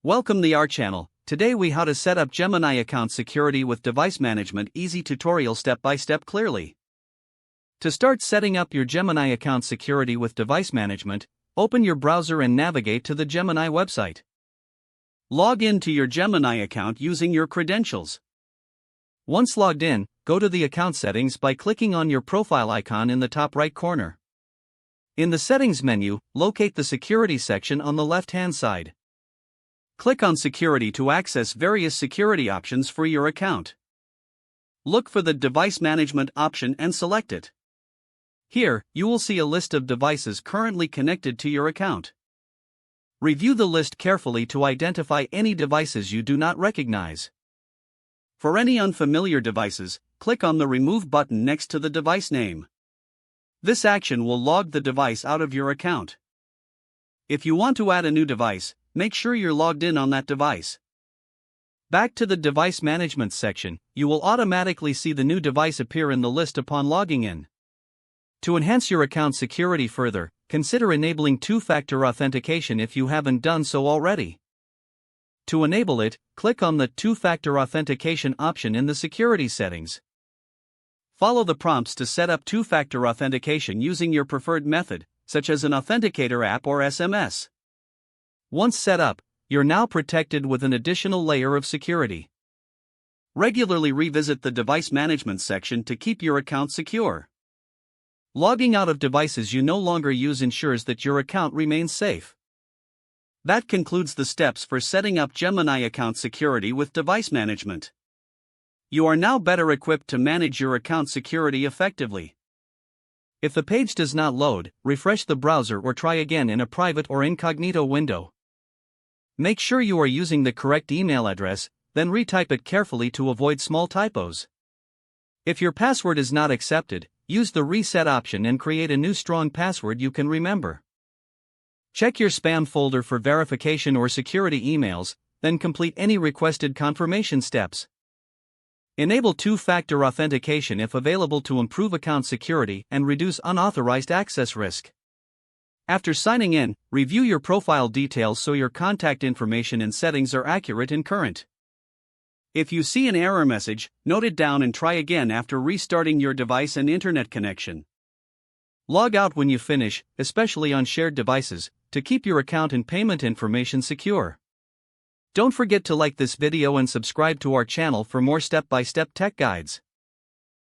Welcome to our channel. Today we how to set up Gemini account security with device management. Easy tutorial step by step clearly. To start setting up your Gemini account security with device management, open your browser and navigate to the Gemini website. Log in to your Gemini account using your credentials. Once logged in, go to the account settings by clicking on your profile icon in the top right corner. In the settings menu, locate the security section on the left-hand side. Click on Security to access various security options for your account. Look for the Device Management option and select it. Here, you will see a list of devices currently connected to your account. Review the list carefully to identify any devices you do not recognize. For any unfamiliar devices, click on the Remove button next to the device name. This action will log the device out of your account. If you want to add a new device, make sure you're logged in on that device. Back to the Device Management section, you will automatically see the new device appear in the list upon logging in. To enhance your account security further, consider enabling two-factor authentication if you haven't done so already. To enable it, click on the two-factor authentication option in the security settings. Follow the prompts to set up two-factor authentication using your preferred method, such as an authenticator app or SMS. Once set up, you're now protected with an additional layer of security. Regularly revisit the Device Management section to keep your account secure. Logging out of devices you no longer use ensures that your account remains safe. That concludes the steps for setting up Gemini account security with device management. You are now better equipped to manage your account security effectively. If the page does not load, refresh the browser or try again in a private or incognito window. Make sure you are using the correct email address, then retype it carefully to avoid small typos. If your password is not accepted, use the reset option and create a new strong password you can remember. Check your spam folder for verification or security emails, then complete any requested confirmation steps. Enable two-factor authentication if available to improve account security and reduce unauthorized access risk. After signing in, review your profile details so your contact information and settings are accurate and current. If you see an error message, note it down and try again after restarting your device and internet connection. Log out when you finish, especially on shared devices, to keep your account and payment information secure. Don't forget to like this video and subscribe to our channel for more step-by-step tech guides.